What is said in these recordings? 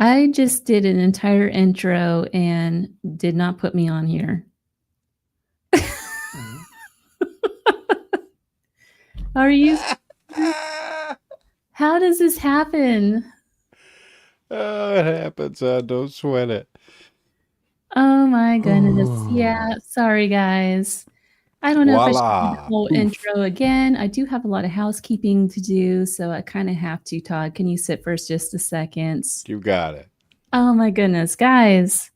I just did an entire intro and did not put me on here. Are you? How does this happen? Oh, it happens. Don't sweat it. Oh my goodness. Yeah, sorry guys. I don't know if I should do the Voila. whole Poof. intro again. I do have a lot of housekeeping to do, so I kind of have to. Todd, can you sit for just a second? You got it. Oh my goodness, guys.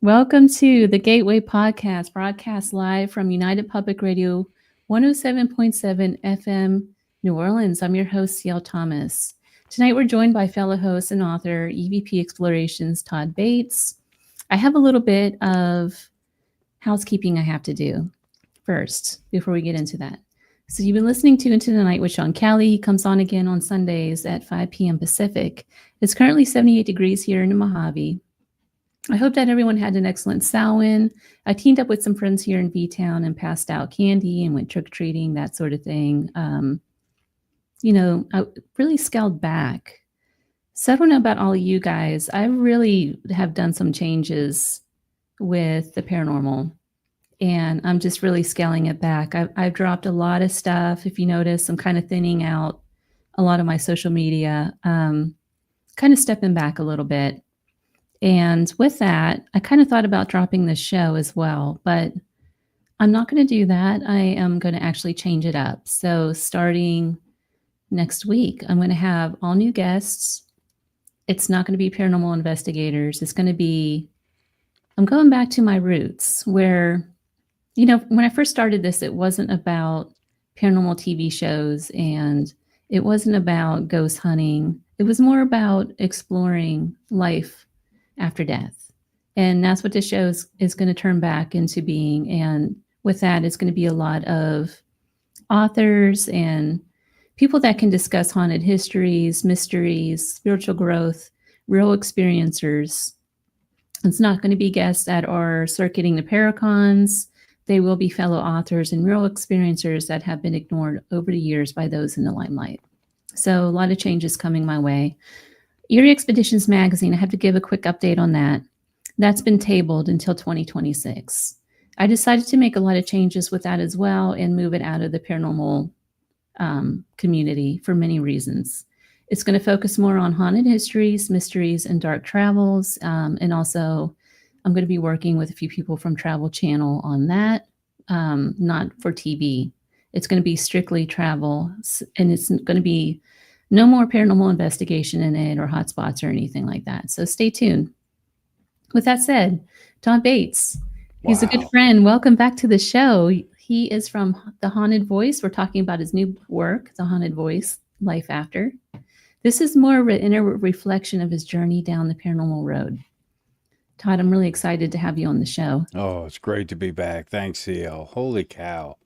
Welcome to the Gateway Podcast, broadcast live from United Public Radio 107.7 FM, New Orleans. I'm your host, C.L. Thomas. Tonight we're joined by fellow host and author, EVP Explorations, Todd Bates. I have a little bit of housekeeping I have to do first before we get into that. So you've been listening to Into the Night with Sean Kelly. He comes on again on Sundays at 5 p.m. Pacific. It's currently 78 degrees here in the Mojave. I hope that everyone had an excellent Samhain. I teamed up with some friends here in B-Town and passed out candy and went trick-or-treating, that sort of thing. I really scaled back. So I don't know about all of you guys. I really have done some changes with the paranormal, and I'm just really scaling it back. I've dropped a lot of stuff. If you notice, I'm kind of thinning out a lot of my social media, kind of stepping back a little bit. And with that, I kind of thought about dropping this show as well, but I'm not going to do that. I am going to actually change it up. So starting next week, I'm going to have all new guests. It's not going to be paranormal investigators. It's going to be, I'm going back to my roots where, when I first started this, it wasn't about paranormal TV shows and it wasn't about ghost hunting. It was more about exploring life after death. And that's what this show is going to turn back into being. And with that, it's going to be a lot of authors and people that can discuss haunted histories, mysteries, spiritual growth, real experiencers. It's not going to be guests that are circuiting the Paracons. They will be fellow authors and real experiencers that have been ignored over the years by those in the limelight. So a lot of changes coming my way. Eerie Expeditions magazine, I have to give a quick update on that. That's been tabled until 2026. I decided to make a lot of changes with that as well and move it out of the paranormal community for many reasons. It's going to focus more on haunted histories, mysteries, and dark travels. And also, I'm going to be working with a few people from Travel Channel on that, not for TV. It's going to be strictly travel, and it's going to be no more paranormal investigation in it or hotspots or anything like that. So stay tuned. With that said, Todd Bates, he's a good friend. Welcome back to the show. He is from The Haunted Voice. We're talking about his new work, The Haunted Voice, Life After. This is more of an inner reflection of his journey down the paranormal road. Todd, I'm really excited to have you on the show. Oh, it's great to be back. Thanks, CL. Holy cow.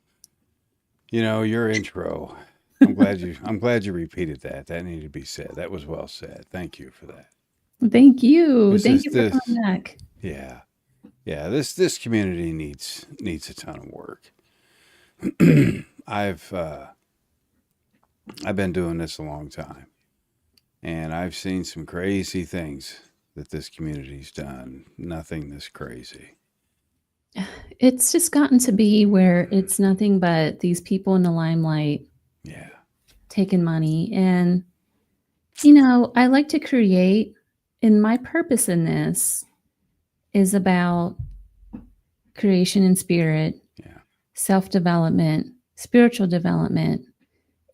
Your intro. I'm glad you repeated that. That needed to be said. That was well said. Thank you for that. Thank you. Thank you for coming back. Yeah. Yeah, this community needs a ton of work. I've been doing this a long time, and I've seen some crazy things that this community's done. Nothing this crazy. It's just gotten to be where it's nothing but these people in the limelight. Yeah. Taking money. And, I like to create, and my purpose in this is about creation and spirit, self-development, spiritual development,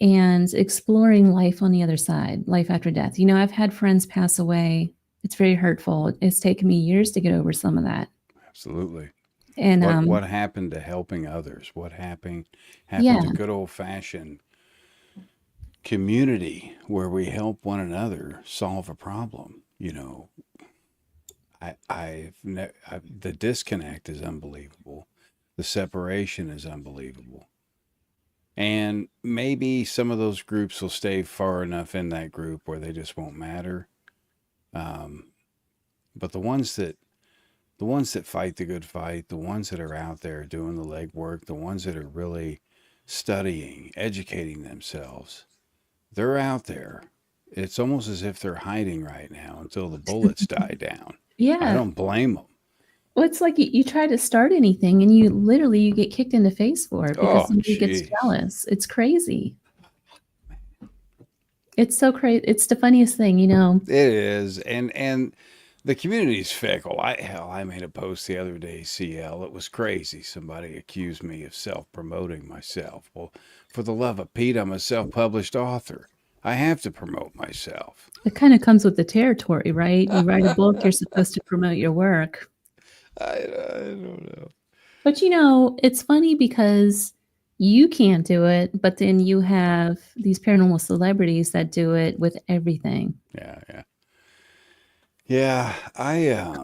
and exploring life on the other side, life after death. I've had friends pass away. It's very hurtful. It's taken me years to get over some of that. Absolutely. And what happened to helping others? What happened to good old-fashioned community where we help one another solve a problem? The disconnect is unbelievable. The separation is unbelievable. And maybe some of those groups will stay far enough in that group where they just won't matter. But the ones that fight the good fight, the ones that are out there doing the legwork, the ones that are really studying, educating themselves, they're out there. It's almost as if they're hiding right now until the bullets die down. I Yeah. don't blame them. Well, it's like you try to start anything and you get kicked in the face for it because Oh, somebody gets jeez. jealous. It's crazy. It's so crazy. It's the funniest thing, you know. It is, and the community's fickle. I made a post the other day, CL. It was crazy. Somebody accused me of self-promoting myself. Well, for the love of Pete, I'm a self-published author. I have to promote myself. It kind of comes with the territory, right? You write a book, you're supposed to promote your work. I don't know. But you know, it's funny because you can't do it, but then you have these paranormal celebrities that do it with everything. Yeah, yeah. Yeah, I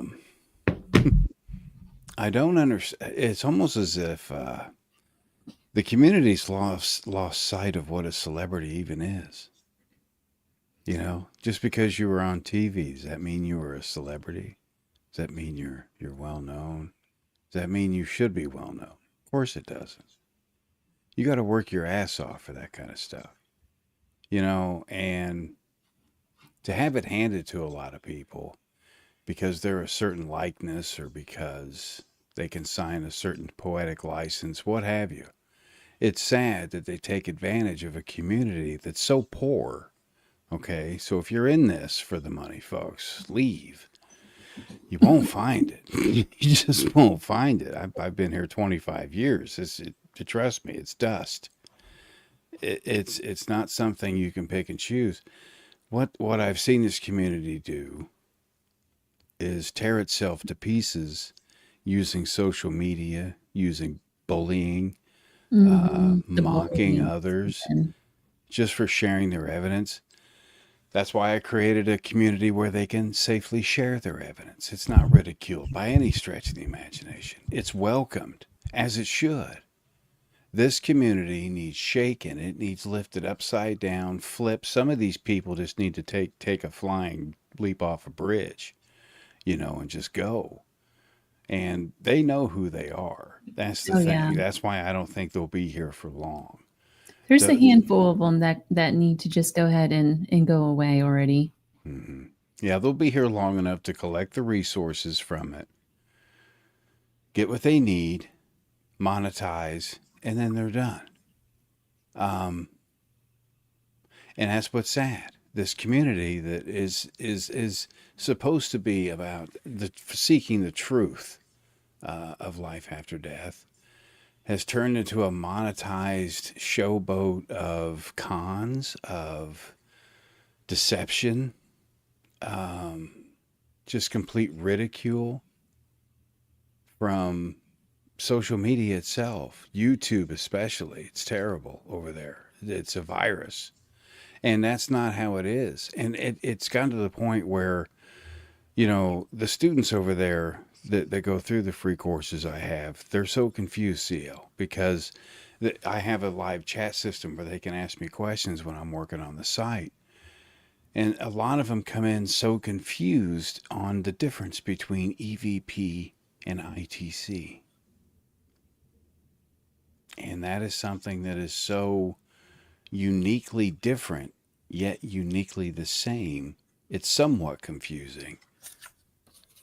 don't understand. It's almost as if the community's lost sight of what a celebrity even is. You know, just because you were on TV, does that mean you were a celebrity? Does that mean you're well known? Does that mean you should be well known? Of course it doesn't. You got to work your ass off for that kind of stuff. You know, and to have it handed to a lot of people because they're a certain likeness or because they can sign a certain poetic license, what have you. It's sad that they take advantage of a community that's so poor. Okay, so if you're in this for the money, folks, leave. You won't find it. You just won't find it. I've been here 25 years. Trust me, it's dust. It's not something you can pick and choose. What I've seen this community do is tear itself to pieces using social media, using bullying, The mocking bullying. others And just for sharing their evidence. That's why I created a community where they can safely share their evidence. It's not ridiculed by any stretch of the imagination. It's welcomed, as it should. This community needs shaken. It needs lifted upside down, flipped. Some of these people just need to take a flying leap off a bridge, you know, and just go. And they know who they are. That's the oh yeah, thing. That's why I don't think they'll be here for long. there's a The, handful of them that need to just go ahead and go away already. mhm. Yeah, they'll be here long enough to collect the resources from it, get what they need, monetize, and then they're done. Um, and that's what's sad. This community that is supposed to be about seeking the truth of life after death has turned into a monetized showboat of cons, of deception, um, just complete ridicule from social media itself, YouTube especially. It's terrible over there. It's a virus. And that's not how it is. And it's gotten to the point where, you know, the students over there that go through the free courses I have, they're so confused, CL, because I have a live chat system where they can ask me questions when I'm working on the site. And a lot of them come in so confused on the difference between EVP and ITC. And that is something that is so uniquely different, yet uniquely the same. It's somewhat confusing.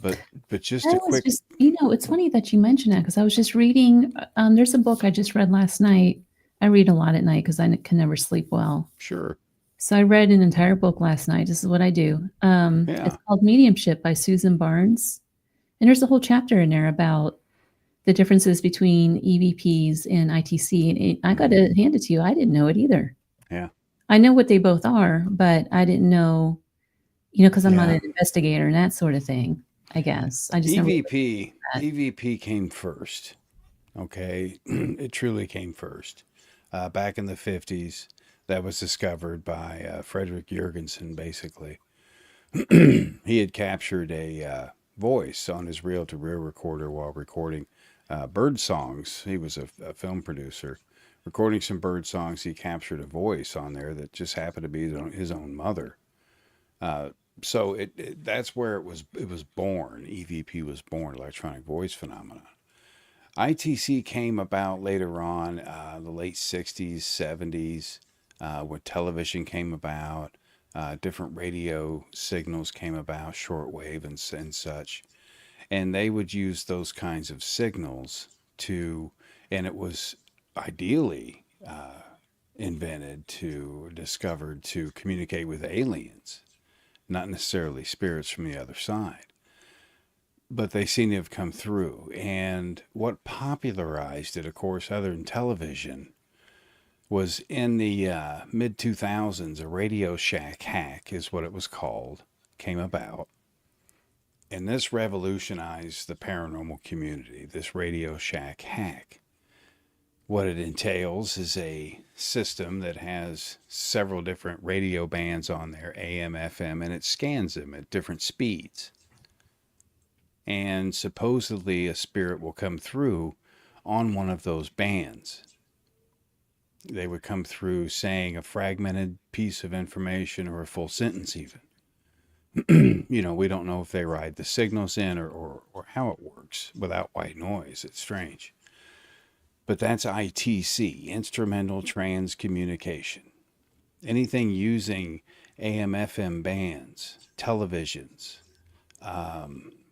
But just I a was quick, just, you know, it's funny that you mentioned that because I was just reading. There's a book I just read last night. I read a lot at night because can never sleep well. sure. So I read an entire book last night. This is what I do. It's Yeah. called Mediumship by Susan Barnes, and there's a whole chapter in there about the differences between EVPs and ITC. And I got to hand it to you. I didn't know it either. Yeah. I know what they both are, but I didn't know, you know, because I'm not Yeah. an investigator and that sort of thing. I guess I just never looked EVP at that. EVP came first. Okay. It truly came first. Back in the 50s, that was discovered by Frederick Jurgensen, basically. He had captured a voice on his reel to reel recorder while recording bird songs. He was a film producer. Recording some bird songs, he captured a voice on there that just happened to be his own mother. Uh, so that's where it was born. EVP was born, electronic voice phenomenon. ITC came about later on, the late 60s, 70s, when television came about. Different radio signals came about, shortwave and such. And they would use those kinds of signals to, and it was ideally invented to, discovered to communicate with aliens, not necessarily spirits from the other side. But they seem to have come through. And what popularized it, of course, other than television, was in the mid 2000s, a Radio Shack hack is what it was called, came about. And this revolutionized the paranormal community, this Radio Shack hack. What it entails is a system that has several different radio bands on there, AM, FM, and it scans them at different speeds. And supposedly a spirit will come through on one of those bands. They would come through saying a fragmented piece of information or a full sentence even. We don't know if they ride the signals in or how it works without white noise. It's strange. But that's ITC, Instrumental Trans Communication. Anything using AM, FM bands, televisions,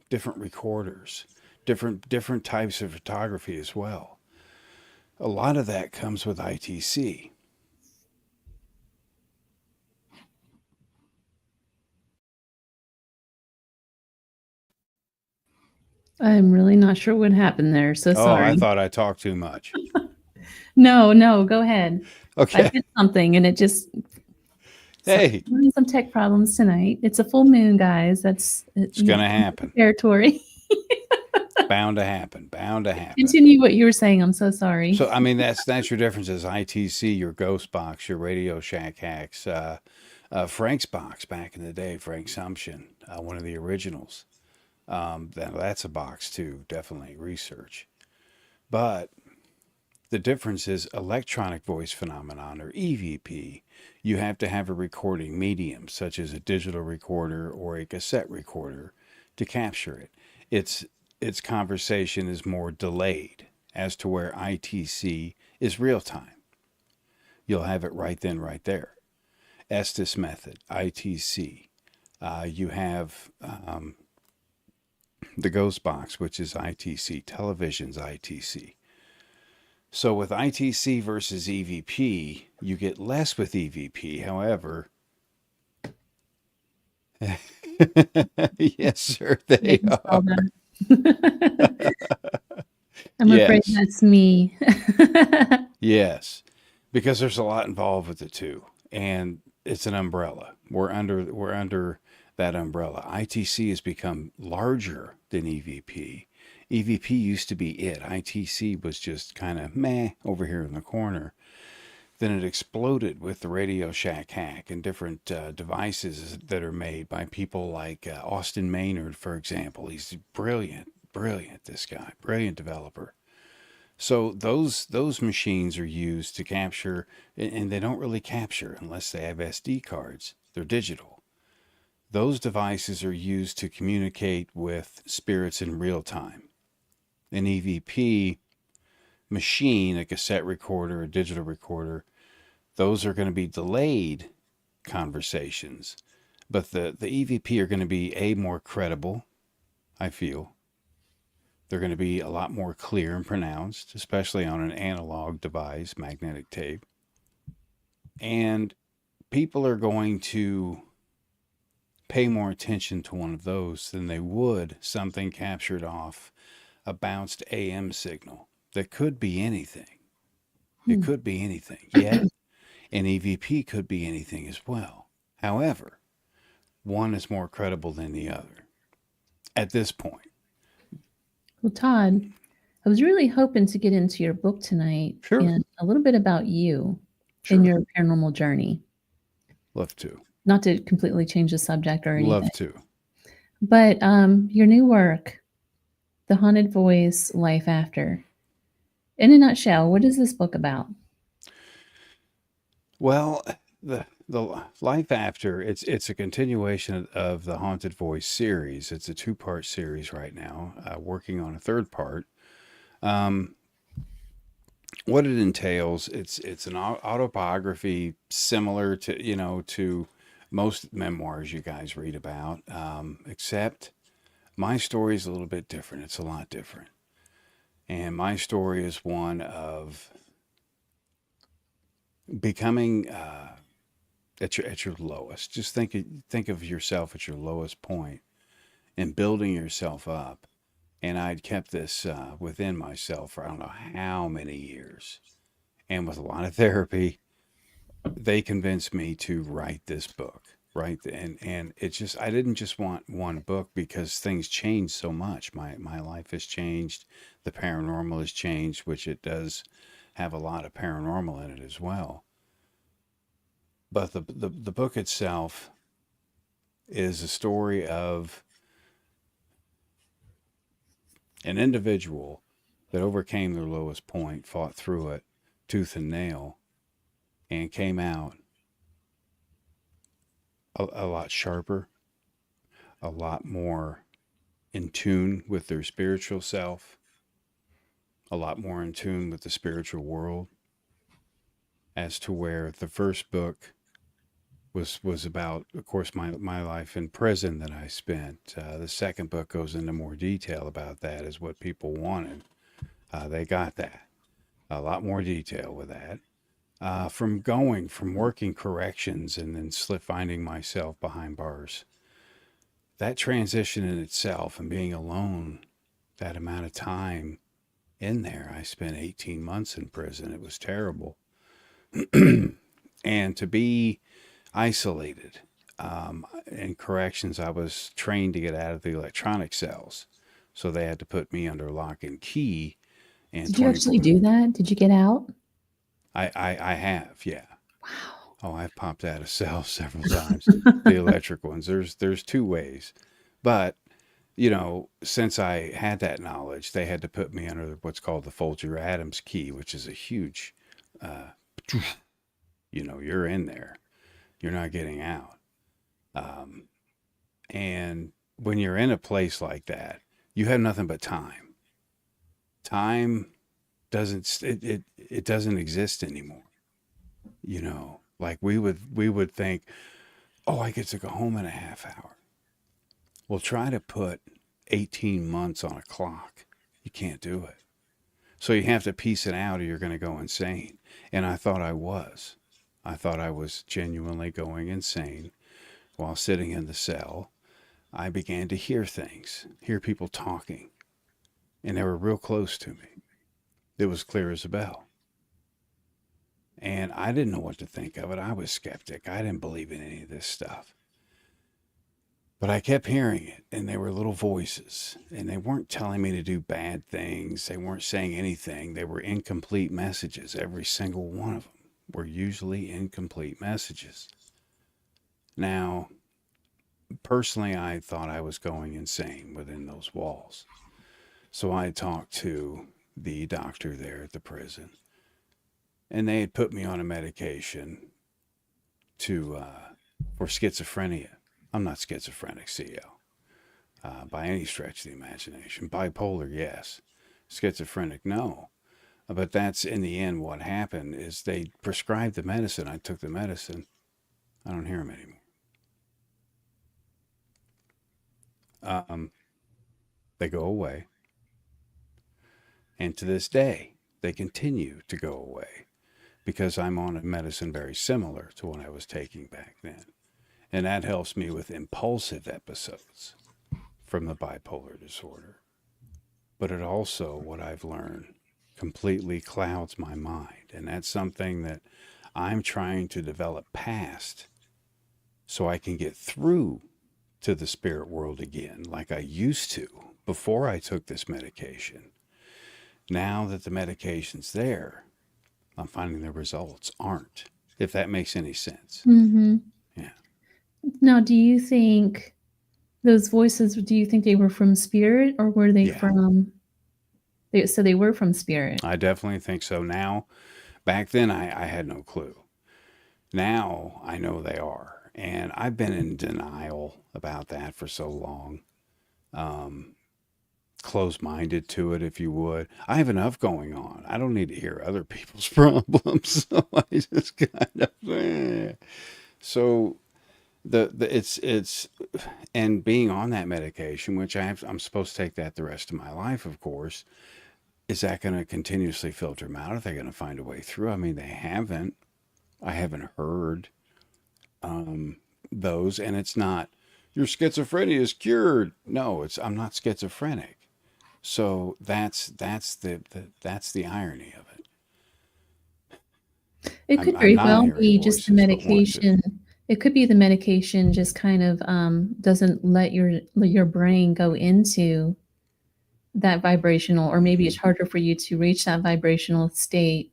different recorders, different types of photography as well. A lot of that comes with ITC. I'm really not sure what happened there. So sorry. I thought I talked too much. No, go ahead. Okay. I did something and it just. Hey. So, having some tech problems tonight. It's a full moon, guys. It's going to happen. Territory. Bound to happen. Continue what you were saying. I'm so sorry. So, I mean, that's your differences. ITC, your Ghost Box, your Radio Shack hacks, Frank's Box back in the day, Frank Sumption, one of the originals. That's a box too, definitely research. But the difference is electronic voice phenomenon, or EVP. You have to have a recording medium, such as a digital recorder or a cassette recorder, to capture it. Its conversation is more delayed, as to where ITC is real time. You'll have it right then, right there. Estes method, ITC. You have the Ghost Box, which is ITC, television's ITC. So with ITC versus EVP, you get less with EVP. However, yes, sir, they are. I'm afraid that's me. Yes, because there's a lot involved with the two, and it's an umbrella. We're under that umbrella. ITC has become larger than EVP. EVP used to be it. ITC was just kind of meh over here in the corner. Then it exploded with the Radio Shack hack and different devices that are made by people like Austin Maynard, for example. He's brilliant, this guy, brilliant developer. So those machines are used to capture, and they don't really capture unless they have SD cards. They're digital. Those devices are used to communicate with spirits in real time. An EVP machine, a cassette recorder, a digital recorder, those are going to be delayed conversations. But the EVP are going to be more credible, I feel. They're going to be a lot more clear and pronounced, especially on an analog device, magnetic tape. And people are going to pay more attention to one of those than they would something captured off a bounced AM signal that could be anything. It could be anything. Yet, an EVP could be anything as well. However, one is more credible than the other at this point. Well, Todd, I was really hoping to get into your book tonight and a little bit about you and your paranormal journey. Love to. Not to completely change the subject or anything. Love to. But your new work, The Haunted Voice, Life After. In a nutshell, what is this book about? Well, the Life After, it's a continuation of the Haunted Voice series. It's a 2-part series right now, working on a 3rd part. What it entails, it's an autobiography similar to most memoirs you guys read about, except my story is a little bit different. It's a lot different. And my story is one of becoming at your lowest. Just think of yourself at your lowest point and building yourself up. And I'd kept this within myself for I don't know how many years. And with a lot of therapy, they convinced me to write this book. Right. And it's just, I didn't just want one book because things changed so much. My life has changed. The paranormal has changed, which it does have a lot of paranormal in it as well. But the book itself is a story of an individual that overcame their lowest point, fought through it, tooth and nail, and came out a lot sharper, a lot more in tune with their spiritual self, a lot more in tune with the spiritual world, as to where the first book was about, of course, my life in prison that I spent. The second book goes into more detail about that, is what people wanted. They got that. A lot more detail with that. From working corrections and then finding myself behind bars. That transition in itself and being alone, that amount of time in there, I spent 18 months in prison. It was terrible. And to be isolated in corrections, I was trained to get out of the electronic cells. So they had to put me under lock and key. And Did you actually do that? Did you get out? I have, yeah. Wow. Oh, I've popped out of cells several times. The electric ones. There's two ways. But, since I had that knowledge, they had to put me under what's called the Folger Adams key, which is a huge, you're in there. You're not getting out. And when you're in a place like that, you have nothing but time. Time doesn't exist anymore. Like we would think, oh, I get to go home in a half hour. Well, try to put 18 months on a clock. You can't do it. So you have to piece it out or you're going to go insane. And I thought I was. I thought I was genuinely going insane while sitting in the cell. I began to hear things, hear people talking, and they were real close to me. It was clear as a bell. And I didn't know what to think of it. I was skeptic. I didn't believe in any of this stuff. But I kept hearing it, and they were little voices, and they weren't telling me to do bad things. They weren't saying anything. They were incomplete messages. Every single one of them were usually incomplete messages. Now, personally, I thought I was going insane within those walls. So I talked to the doctor there at the prison, and they had put me on a medication for schizophrenia. I'm not schizophrenic, CO, by any stretch of the imagination. Bipolar, yes. Schizophrenic, no. But that's in the end what happened is they prescribed the medicine. I took the medicine. I don't hear them anymore. They go away. And to this day, they continue to go away because I'm on a medicine very similar to what I was taking back then. And that helps me with impulsive episodes from the bipolar disorder. But it also, what I've learned, completely clouds my mind. And that's something that I'm trying to develop past so I can get through to the spirit world again like I used to before I took this medication. Now that the medication's there, I'm finding the results aren't, if that makes any sense. Mm-hmm. Yeah. Now, do you think those voices, do you think they were from spirit or were they from... So they were from spirit? I definitely think so. Now, back then I had no clue. Now I know they are. And I've been in denial about that for so long. Close-minded to it, if you would. I have enough going on. I don't need to hear other people's problems. So I just kind of... So it's and being on that medication, which I'm supposed to take that the rest of my life, of course. Is that going to continuously filter them out? Are they going to find a way through? I mean, they haven't. I haven't heard those, and it's not your schizophrenia is cured. No, it's I'm not schizophrenic. So that's the irony of it. It could I'm very not well hearing be just the voices, but what is it? medication. It could be the medication just kind of doesn't let your brain go into that vibrational, or maybe Hmm. it's harder for you to reach that vibrational state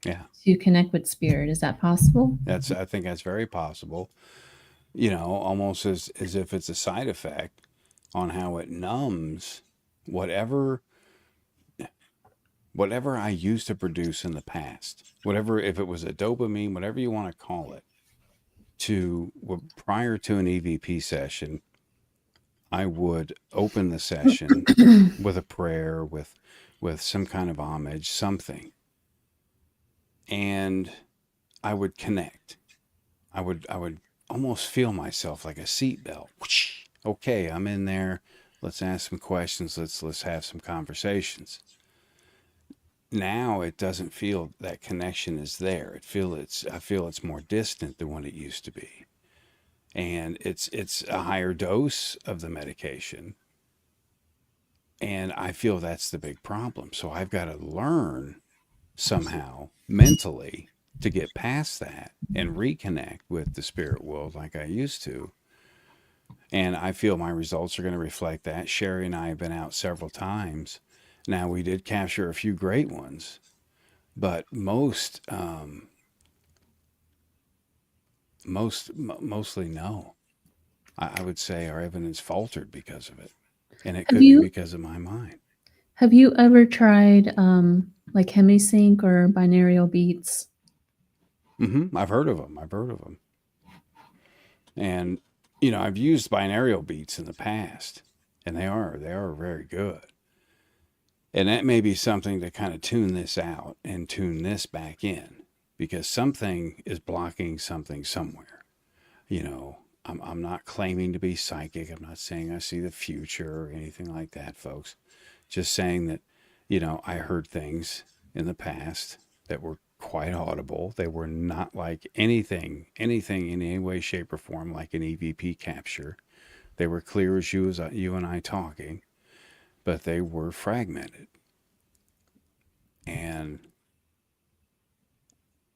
Yeah, to connect with spirit. Is that possible? I think that's very possible. Almost as if it's a side effect on how it numbs whatever whatever I used to produce in the past, whatever, if it was a dopamine, whatever you want to call it, prior to an EVP session, I would open the session with a prayer, with some kind of homage, something, and I would connect. I would almost feel myself like a seatbelt. Okay, I'm in there. Let's ask some questions. Let's have some conversations. Now it doesn't feel that connection is there. I feel it's more distant than what it used to be. And it's a higher dose of the medication. And I feel that's the big problem. So I've got to learn somehow mentally to get past that and reconnect with the spirit world like I used to. And I feel my results are going to reflect that. Sherry and I have been out several times. Now, we did capture a few great ones, but mostly no. I would say our evidence faltered because of it, and it Have could be you because of my mind. have you ever tried like hemisync or binaural beats? I've heard of them. I've heard of them, and I've used binaural beats in the past, and they are very good. And that may be something to kind of tune this out and tune this back in, because something is blocking something somewhere. I'm not claiming to be psychic. I'm not saying I see the future or anything like that, folks. Just saying that, I heard things in the past that were quite audible. They were not like anything in any way, shape, or form like an EVP capture. They were clear as you and I talking, but they were fragmented. And,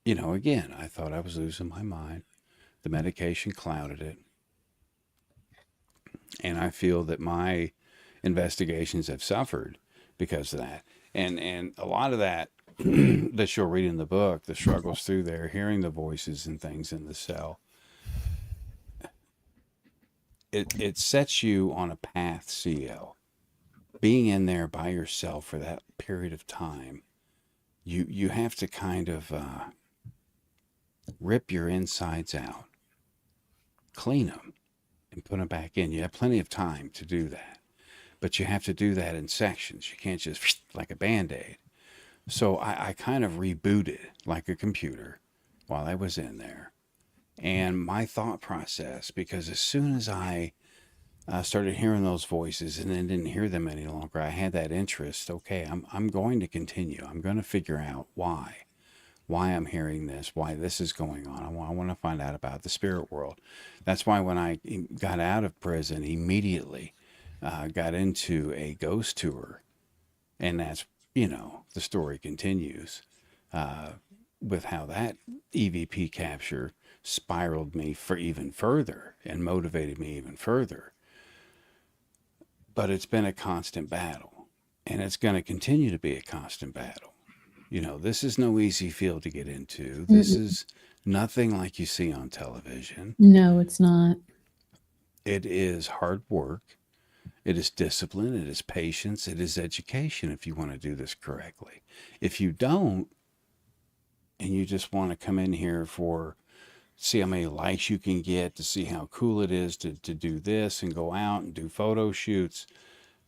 again, I thought I was losing my mind. The medication clouded it. And I feel that my investigations have suffered because of that. And a lot of that that you'll read in the book, the struggles through there, hearing the voices and things in the cell, it sets you on a path, CL. Being in there by yourself for that period of time, you have to kind of rip your insides out, clean them, and put them back in. You have plenty of time to do that, but you have to do that in sections. You can't just like a Band-Aid. So I kind of rebooted like a computer while I was in there. And my thought process, because as soon as I started hearing those voices and then didn't hear them any longer, I had that interest. Okay, I'm going to continue. I'm going to figure out why I'm hearing this, why this is going on. I want to find out about the spirit world. That's why when I got out of prison, immediately got into a ghost tour. And that's, the story continues with how that EVP capture spiraled me for even further and motivated me even further. But it's been a constant battle, and it's going to continue to be a constant battle. This is no easy field to get into. This Mm-mm. is nothing like you see on television. No, it's not. It is hard work. It is discipline. It is patience. It is education if you want to do this correctly. If you don't, and you just want to come in here for see how many likes you can get, to see how cool it is to do this and go out and do photo shoots,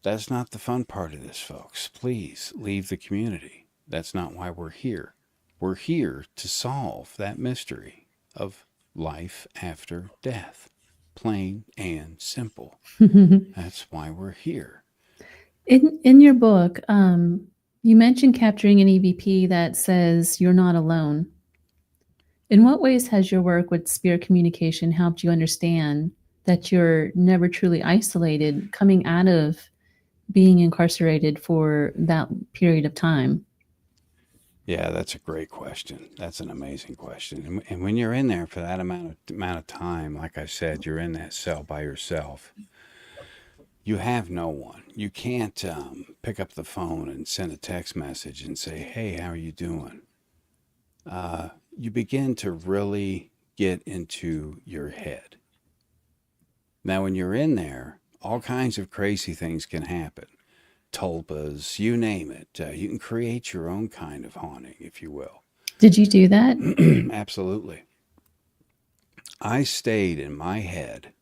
that's not the fun part of this, folks. Please leave the community. That's not why we're here. We're here to solve that mystery of life after death. plain and simple. That's why we're here. In your book, you mentioned capturing an EVP that says you're not alone. In what ways has your work with spirit communication helped you understand that you're never truly isolated coming out of being incarcerated for that period of time? Yeah, that's a great question. That's an amazing question. And when you're in there for that amount of time, like I said, you're in that cell by yourself. You have no one. You can't pick up the phone and send a text message and say, "Hey, how are you doing?" You begin to really get into your head. Now, when you're in there, all kinds of crazy things can happen. Tulpas, you name it. You can create your own kind of haunting, if you will. Did you do that? Absolutely. I stayed in my head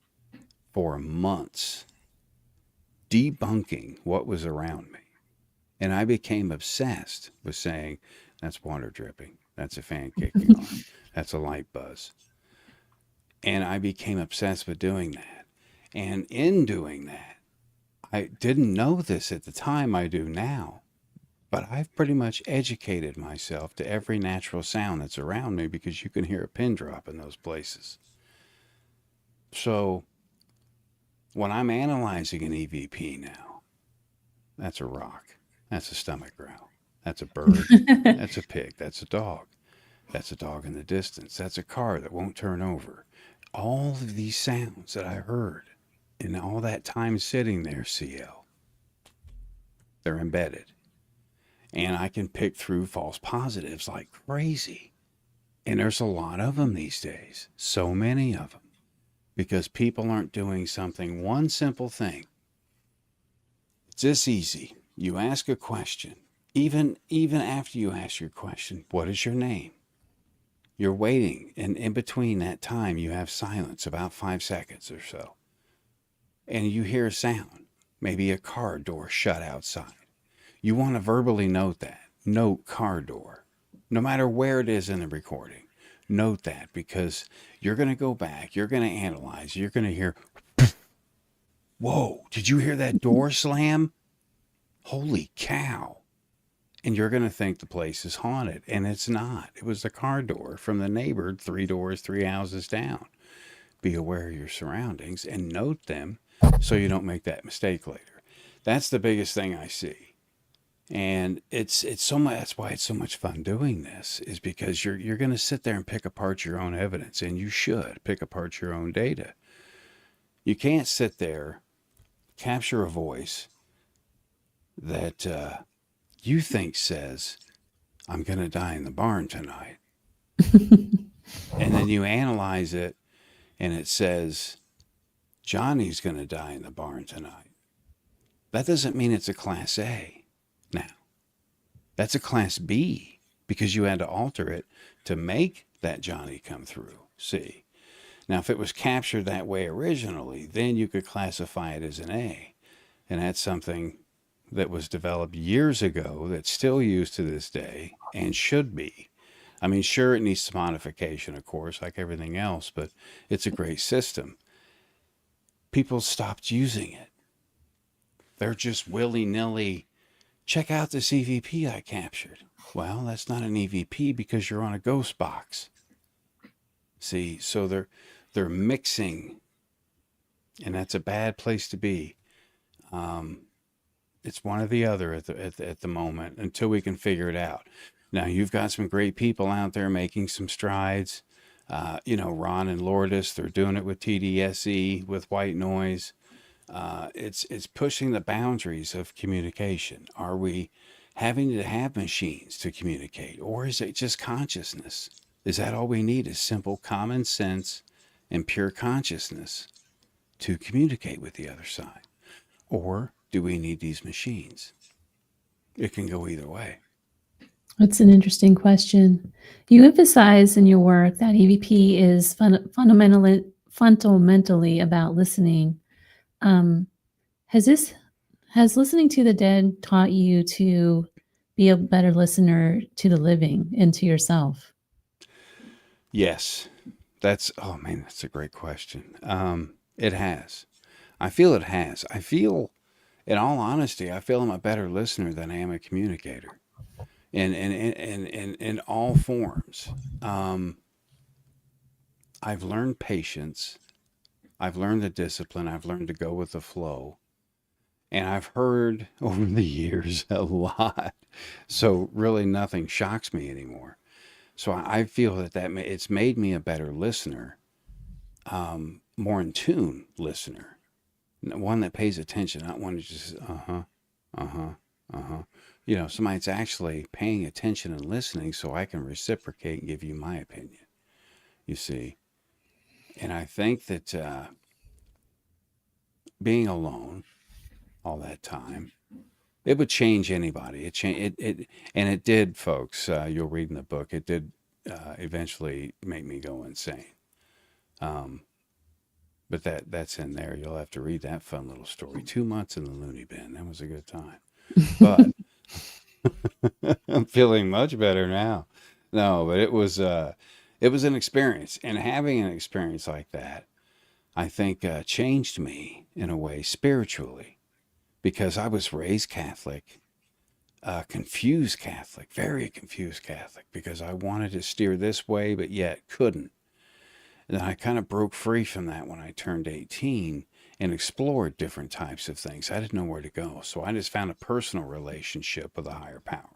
for months debunking what was around me. And I became obsessed with saying, that's water dripping. That's a fan kicking on. That's a light buzz. And I became obsessed with doing that. And in doing that, I didn't know this at the time, I do now. But I've pretty much educated myself to every natural sound that's around me because you can hear a pin drop in those places. So when I'm analyzing an EVP now, that's a rock. That's a stomach growl. That's a bird. That's a pig. That's a dog. That's a dog in the distance. That's a car that won't turn over. All of these sounds that I heard in all that time sitting there, CL, they're embedded. And I can pick through false positives like crazy. And there's a lot of them these days. So many of them. Because people aren't doing something, one simple thing. It's this easy. You ask a question. Even after you ask your question, what is your name? You're waiting, and in between that time, you have silence, about 5 seconds or so. And you hear a sound, maybe a car door shut outside. You want to verbally note that. Note car door. No matter where it is in the recording, note that, because you're going to go back, you're going to analyze, you're going to hear, whoa, did you hear that door slam? Holy cow. And you're going to think the place is haunted, and it's not. It was the car door from the neighbor 3 doors, 3 houses down. Be aware of your surroundings and note them so you don't make that mistake later. That's the biggest thing I see. And it's so much, that's why it's so much fun doing this, is because you're going to sit there and pick apart your own evidence, and you should pick apart your own data. You can't sit there, capture a voice that you think says, I'm going to die in the barn tonight. And then you analyze it and it says, Johnny's going to die in the barn tonight. That doesn't mean it's a class A. Now, that's a class B because you had to alter it to make that Johnny come through. See? Now, if it was captured that way originally, then you could classify it as an A. And that's something that was developed years ago that's still used to this day and should be. I mean, sure, it needs some modification, of course, like everything else, but it's a great system. People stopped using it. They're just willy-nilly, check out this EVP I captured. Well, that's not an EVP because you're on a ghost box. See, so they're mixing, and that's a bad place to be. It's one or the other at the moment until we can figure it out. Now, you've got some great people out there making some strides. Ron and Lourdes, they're doing it with TDSE, with white noise. It's pushing the boundaries of communication. Are we having to have machines to communicate, or is it just consciousness? Is that all we need, is simple common sense and pure consciousness to communicate with the other side? Or do we need these machines? It can go either way. That's an interesting question. You emphasize in your work that EVP is fundamentally about listening. Has listening to the dead taught you to be a better listener to the living and to yourself? Yes. That's a great question. It has. I feel it has. I feel, in all honesty, I feel I'm a better listener than I am a communicator in all forms. Um, I've learned patience. I've learned the discipline. I've learned to go with the flow. And I've heard over the years a lot. So really nothing shocks me anymore. So I feel that it's made me a better listener, more in tune listener, one that pays attention, not one that just, uh-huh, uh-huh, uh-huh. Somebody that's actually paying attention and listening so I can reciprocate and give you my opinion, you see. And I think that being alone all that time, it would change anybody. And it did, folks. You'll read in the book. It did eventually make me go insane. Um, but that's in there. You'll have to read that fun little story. 2 months in the loony bin. That was a good time. But I'm feeling much better now. No, but it was an experience, and having an experience like that, I think, changed me in a way spiritually, because I was raised Catholic, confused Catholic, very confused Catholic, because I wanted to steer this way, but yet couldn't. And I kind of broke free from that when I turned 18 and explored different types of things. I didn't know where to go, so I just found a personal relationship with a higher power.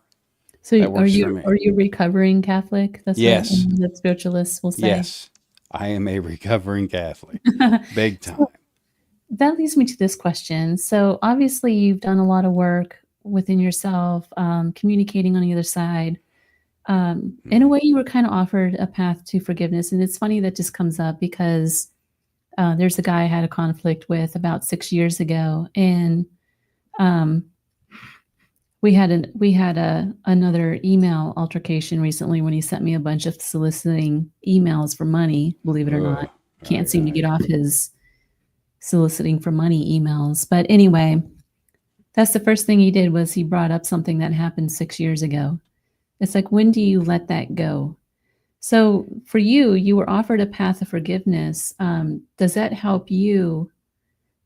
So That works for me. are you recovering Catholic? That's Yes. what that spiritualists will say. Yes. I am a recovering Catholic. Big time. So that leads me to this question. So obviously you've done a lot of work within yourself, communicating on the other side. In a way, you were kind of offered a path to forgiveness. And it's funny that this comes up because there's a guy I had a conflict with about 6 years ago. And we had another email altercation recently when he sent me a bunch of soliciting emails for money, believe it or not. Can't seem to get off his soliciting for money emails. But anyway, that's the first thing he did was he brought up something that happened 6 years ago. It's like, when do you let that go? So for you, you were offered a path of forgiveness. Does that help you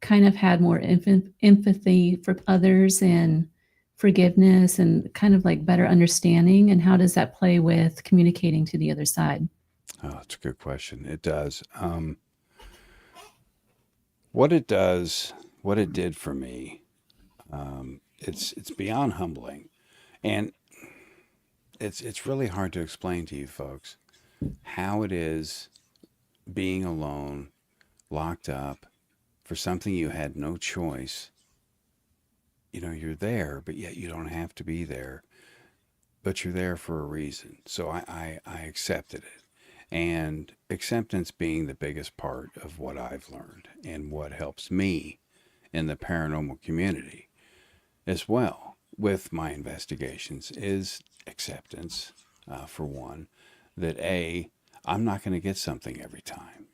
kind of had more empathy for others and forgiveness and kind of like better understanding? And how does that play with communicating to the other side? Oh, that's a good question. It does. What it does, what it did for me, it's beyond humbling, and it's really hard to explain to you folks how it is being alone, locked up for something you had no choice. You're there, but yet you don't have to be there, but you're there for a reason. So I accepted it. And acceptance being the biggest part of what I've learned and what helps me in the paranormal community as well with my investigations is acceptance, for one, that I'm not going to get something every time.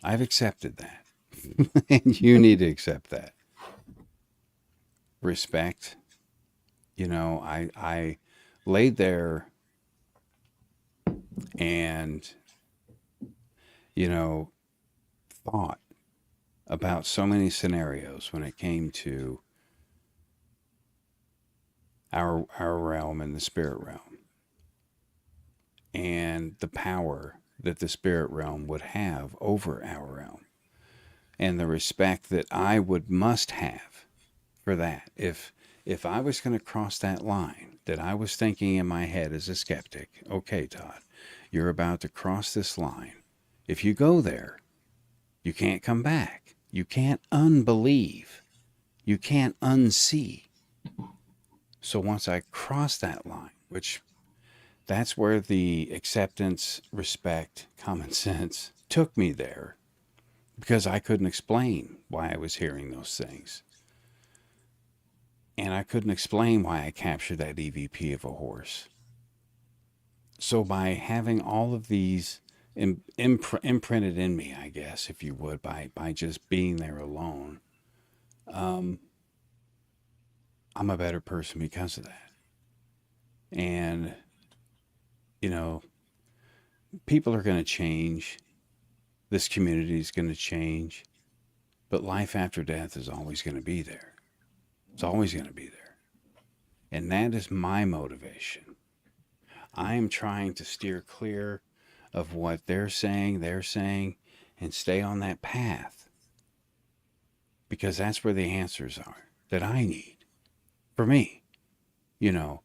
I've accepted that. And you need to accept that. Respect. I laid there and, thought about so many scenarios when it came to our realm and the spirit realm, and the power that the spirit realm would have over our realm, and the respect that I must have for that. If I was going to cross that line, that I was thinking in my head as a skeptic, okay, Todd, you're about to cross this line. If you go there, you can't come back. You can't unbelieve. You can't unsee. So once I cross that line, which that's where the acceptance, respect, common sense took me there, because I couldn't explain why I was hearing those things. And I couldn't explain why I captured that EVP of a horse. So by having all of these imprinted in me, I guess, if you would, by just being there alone, I'm a better person because of that. And, people are going to change. This community is going to change. But life after death is always going to be there. It's always going to be there. And that is my motivation. I am trying to steer clear of what they're saying, and stay on that path. Because that's where the answers are that I need for me. You know,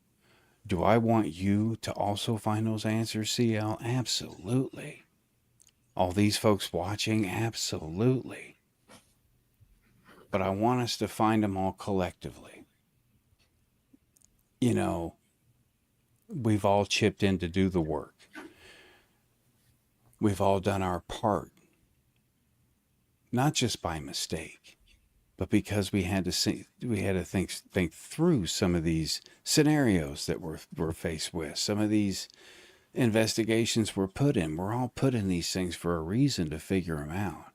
do I want you to also find those answers, CL? Absolutely. All these folks watching? Absolutely. But I want us to find them all collectively. You know, we've all chipped in to do the work. We've all done our part. Not just by mistake, but because we had to think through some of these scenarios that we're faced with. Some of these investigations we're put in. We're all put in these things for a reason, to figure them out.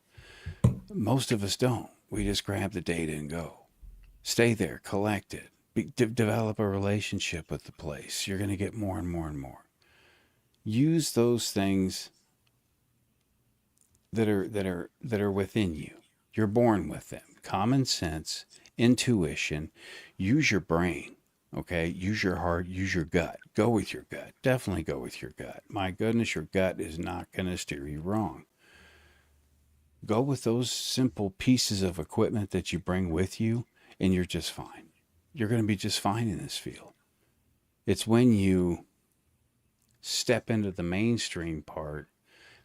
Most of us don't. We just grab the data and go. Stay there, collect it, develop a relationship with the place. You're going to get more and more and more. Use those things that are within you. You're born with them. Common sense, intuition. Use your brain. Okay, use your heart, use your gut. Go with your gut. Definitely go with your gut. My goodness, your gut is not going to steer you wrong. Go with those simple pieces of equipment that you bring with you, and you're just fine. You're going to be just fine in this field. It's when you step into the mainstream part,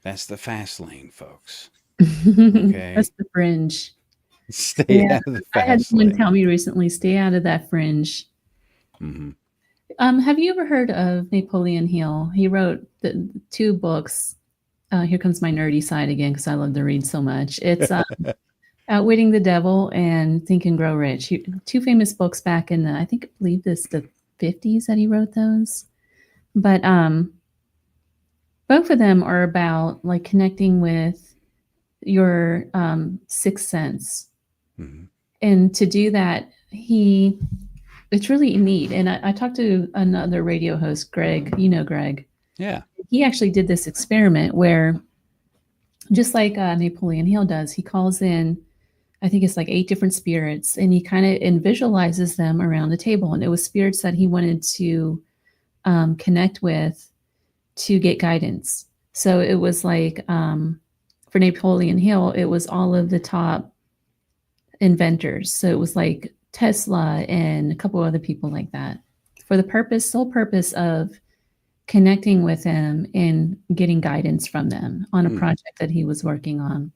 that's the fast lane, folks. Okay? That's the fringe. Stay out of the I had fast someone lane. tell me recently, stay out of that fringe. Mm-hmm. Have you ever heard of Napoleon Hill? He wrote the 2 books. Here comes my nerdy side again, because I love to read so much. It's Outwitting the Devil and Think and Grow Rich. 2 famous books back in I believe the 50s that he wrote those. But both of them are about like connecting with your sixth sense. Mm-hmm. And to do that, it's really neat. And I talked to another radio host, Greg. You know Greg. Yeah. He actually did this experiment where, just like Napoleon Hill does, he calls in, I think it's like 8 different spirits, and he kind of visualizes them around the table. And it was spirits that he wanted to connect with to get guidance. So it was like, for Napoleon Hill, it was all of the top inventors. So it was like Tesla and a couple other people like that, for the sole purpose of connecting with them and getting guidance from them on a project that he was working on.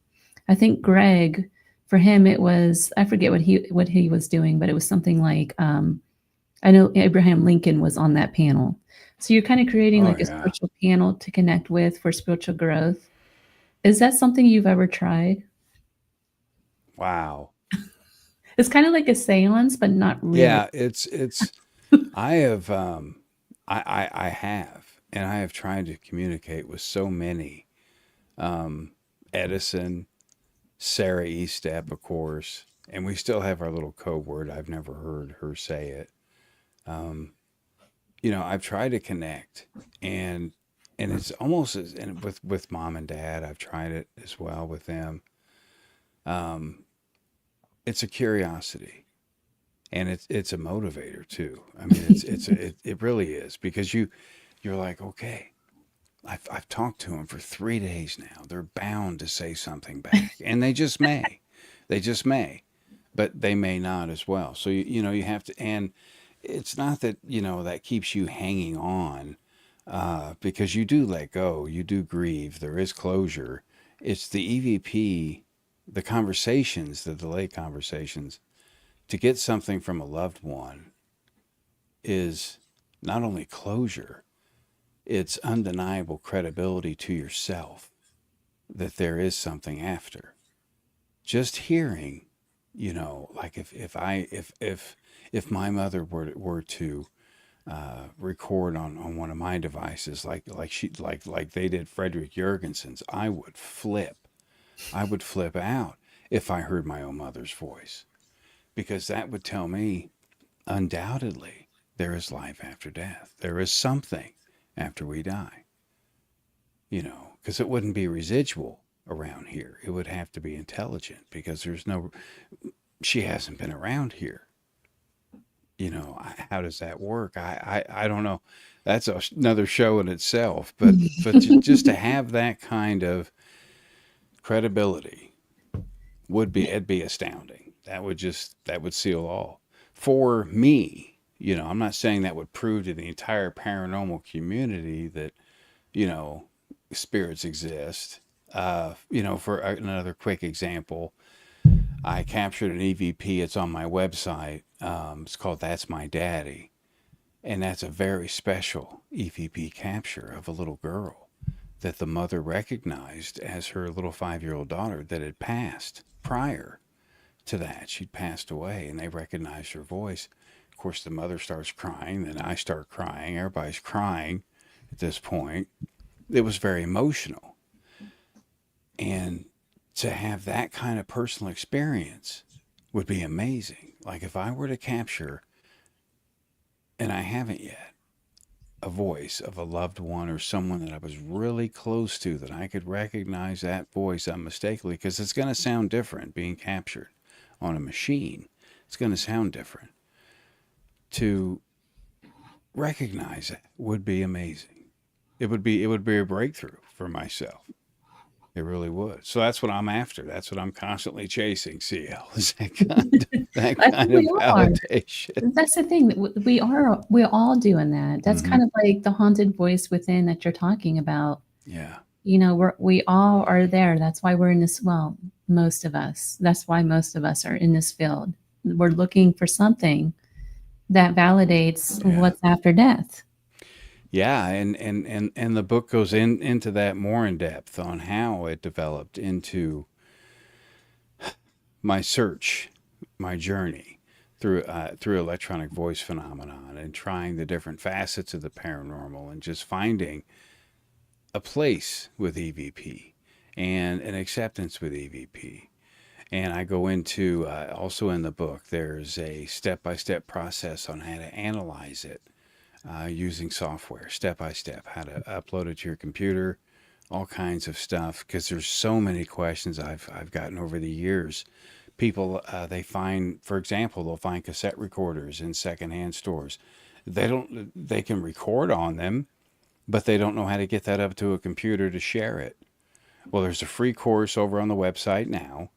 I think Greg, for him, it was, I forget what he was doing, but it was something like, I know Abraham Lincoln was on that panel. So you're kind of creating a spiritual panel to connect with for spiritual growth. Is that something you've ever tried? Wow. It's kind of like a seance, but not really. Yeah, it's I have I have, and I have tried to communicate with so many. Edison, Sarah Estep, of course, and we still have our little code word. I've never heard her say it. You know, I've tried to connect, and it's almost as, and with mom and dad, I've tried it as well with them. It's a curiosity, and it's a motivator too. I mean, it really is, because you're like, okay, I've talked to them for 3 days now. They're bound to say something back, and they just may, but they may not as well. So you know, you have to, and it's not that, you know, that keeps you hanging on, because you do let go, you do grieve, there is closure. It's the EVP, the conversations, the delayed conversations, to get something from a loved one is not only closure, it's undeniable credibility to yourself that there is something after. Just hearing, you know, like if my mother were to record on one of my devices, like they did Frederick Jurgensen's, I would flip out if I heard my own mother's voice, because that would tell me undoubtedly there is life after death. There is something after we die, you know, because it wouldn't be residual. around here. It would have to be intelligent because she hasn't been around here. How does that work? I don't know. That's another show in itself. But just to have that kind of credibility it'd be astounding. That would seal all. For me, I'm not saying that would prove to the entire paranormal community that, spirits exist. For another quick example, I captured an EVP. It's on my website. It's called That's My Daddy. And that's a very special EVP capture of a little girl that the mother recognized as her little 5-year-old daughter that had passed prior to that. She'd passed away, and they recognized her voice. Of course, the mother starts crying. Then I start crying. Everybody's crying at this point. It was very emotional. And to have that kind of personal experience would be amazing. Like if I were to capture, and I haven't yet, a voice of a loved one or someone that I was really close to, that I could recognize that voice unmistakably, because it's going to sound different being captured on a machine. It's going to sound different. To recognize it would be amazing. It would be a breakthrough for myself. It really would. So that's what I'm after. That's what I'm constantly chasing, CL, is that kind of validation. That's the thing. We're all doing that. That's kind of like the haunted voice within that you're talking about. Yeah. We all are there. That's why we're in this, most of us. That's why most of us are in this field. We're looking for something that validates what's after death. Yeah, and the book goes into that more in depth on how it developed into my search, my journey through electronic voice phenomenon, and trying the different facets of the paranormal, and just finding a place with EVP and an acceptance with EVP. And I go into, also in the book, there's a step-by-step process on how to analyze it. Using software, step by step, how to upload it to your computer, all kinds of stuff. Because there's so many questions I've gotten over the years. People, they find, for example, they'll find cassette recorders in secondhand stores. They can record on them, but they don't know how to get that up to a computer to share it. Well, there's a free course over on the website now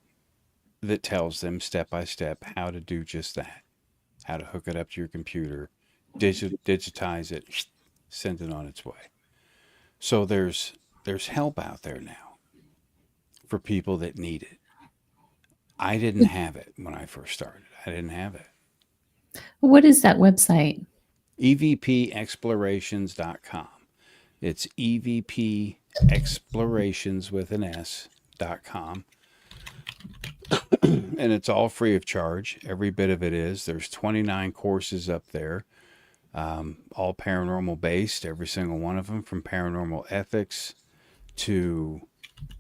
that tells them step by step how to do just that, how to hook it up to your computer, digitize it, send it on its way. So there's help out there now for people that need it. I didn't have it when I first started. I didn't have it. What is that website? EVPExplorations.com. It's EVP Explorations with an S.com. And it's all free of charge. Every bit of it is. There's 29 courses up there. All paranormal based, every single one of them, from paranormal ethics to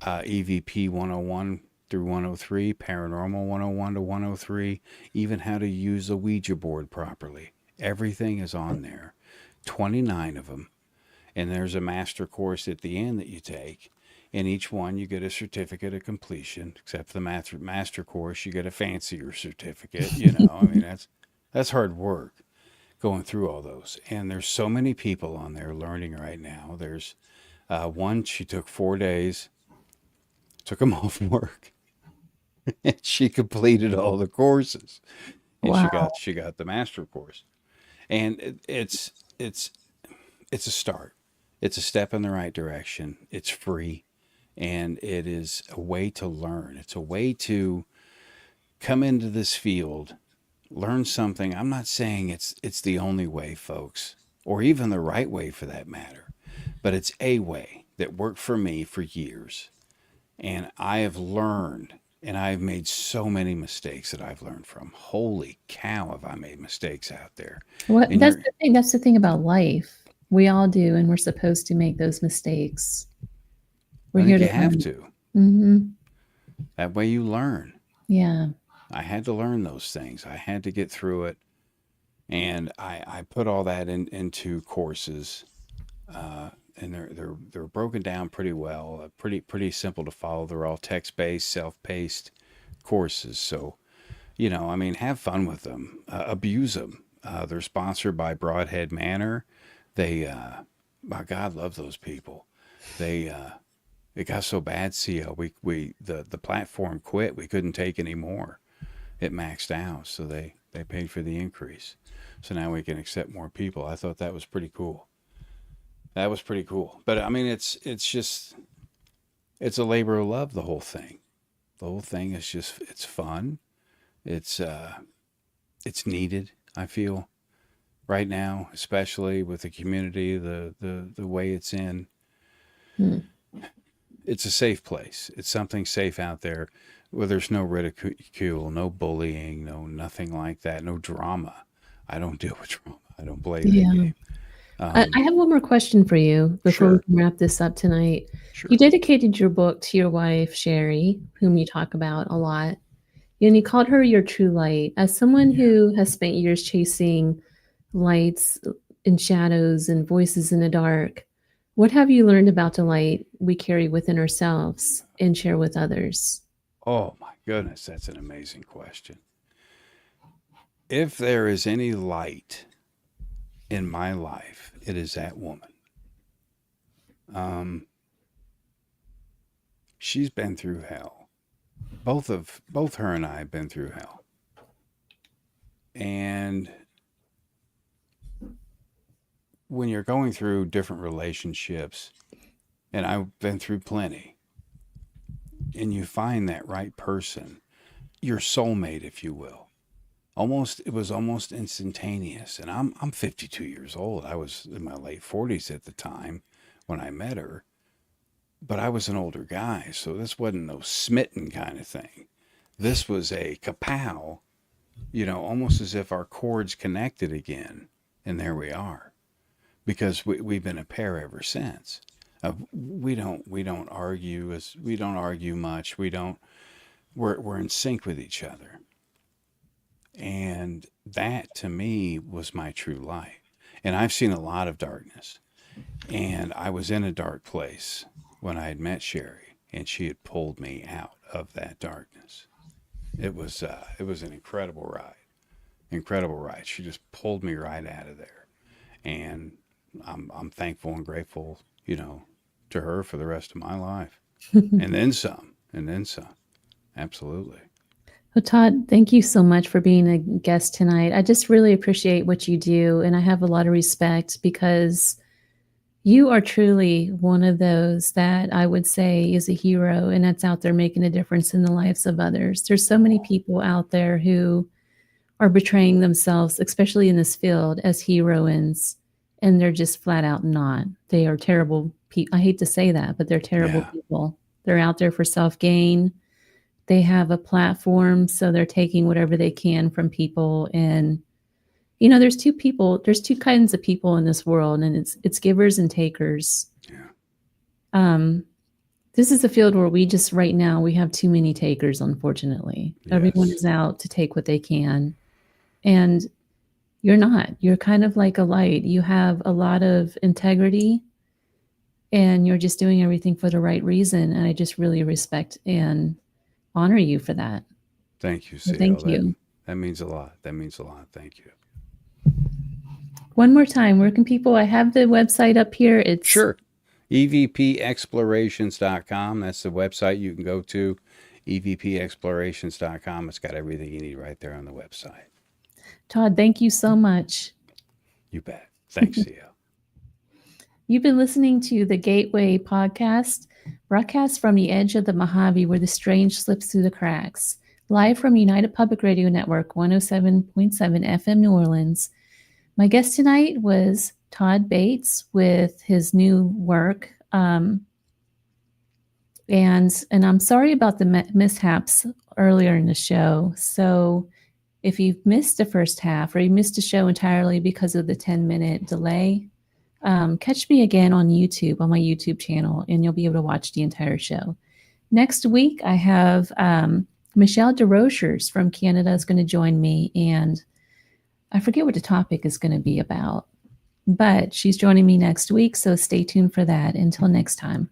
EVP 101 through 103, paranormal 101 to 103, even how to use a Ouija board properly. Everything is on there, 29 of them. And there's a master course at the end that you take. In each one, you get a certificate of completion, except for the master course, you get a fancier certificate. I mean, that's hard work, going through all those. And there's so many people on there learning right now. There's one, she took 4 days, took them off work, and she completed all the courses. And she got the master course. And it's a start. It's a step in the right direction. It's free, and it is a way to learn. It's a way to come into this field, learn something. I'm not saying it's the only way, folks, or even the right way for that matter, but it's a way that worked for me for years. And I have learned, and I've made so many mistakes that I've learned from. Holy cow, have I made mistakes out there. That's the thing. That's the thing about life. We all do, and we're supposed to make those mistakes. We're here to have to. Mm-hmm. That way you learn. Yeah. I had to learn those things. I had to get through it. And I put all that into courses and they're broken down pretty well, pretty simple to follow. They're all text-based, self-paced courses. So, I mean, have fun with them, abuse them. They're sponsored by Broadhead Manor. They, my God, love those people. They, it got so bad, CL, the platform quit. We couldn't take any more. It maxed out, so they paid for the increase. So now we can accept more people. I thought that was pretty cool. That was pretty cool. But I mean, it's a labor of love, the whole thing. The whole thing is just, it's fun. It's needed, I feel, right now, especially with the community, the way it's in. It's a safe place. It's something safe out there where there's no ridicule, no bullying, nothing like that, no drama. I don't deal with drama. I don't play that game. I have one more question for you before we can wrap this up tonight. Sure. You dedicated your book to your wife, Sherry, whom you talk about a lot. And you called her your true light. As someone who has spent years chasing lights and shadows and voices in the dark, what have you learned about the light we carry within ourselves and share with others? Oh, my goodness. That's an amazing question. If there is any light in my life, it is that woman. She's been through hell. Both her and I have been through hell. And when you're going through different relationships, and I've been through plenty, and you find that right person, your soulmate, if you will. It was almost instantaneous. And I'm 52 years old. I was in my late 40s at the time when I met her. But I was an older guy, so this wasn't no smitten kind of thing. This was a kapow, almost as if our chords connected again, and there we are. Because we've been a pair ever since. We don't argue much. We're in sync with each other. And that to me was my true light. And I've seen a lot of darkness. And I was in a dark place when I had met Sherry, and she had pulled me out of that darkness. It was an incredible ride. She just pulled me right out of there. And I'm thankful and grateful, to her for the rest of my life. And then some. Absolutely. Well, Todd, thank you so much for being a guest tonight. I just really appreciate what you do, and I have a lot of respect because you are truly one of those that I would say is a hero, and that's out there making a difference in the lives of others. There's so many people out there who are betraying themselves, especially in this field, as heroines, and they're just flat out not. They are terrible people. I hate to say that, but they're terrible people. They're out there for self-gain. They have a platform, so they're taking whatever they can from people. And, there's two kinds of people in this world, and it's givers and takers. Yeah. This is a field where right now we have too many takers, unfortunately. Yes. Everyone is out to take what they can. And you're not. You're kind of like a light. You have a lot of integrity, and you're just doing everything for the right reason. And I just really respect and honor you for that. Thank you, CL. Thank you. That means a lot. Thank you. One more time, where can people, I have the website up here. It's sure. EVPExplorations.com. That's the website you can go to. EVPExplorations.com. It's got everything you need right there on the website. Todd, thank you so much. You bet. Thanks, CL. You've been listening to the Gateway Podcast, broadcast from the edge of the Mojave where the strange slips through the cracks. Live from United Public Radio Network, 107.7 FM New Orleans. My guest tonight was Todd Bates with his new work. And I'm sorry about the mishaps earlier in the show. So if you've missed the first half or you missed the show entirely because of the 10-minute delay, catch me again on YouTube, on my YouTube channel, and you'll be able to watch the entire show. Next week, I have Michelle DeRochers from Canada is going to join me, and I forget what the topic is going to be about. But she's joining me next week, so stay tuned for that. Until next time.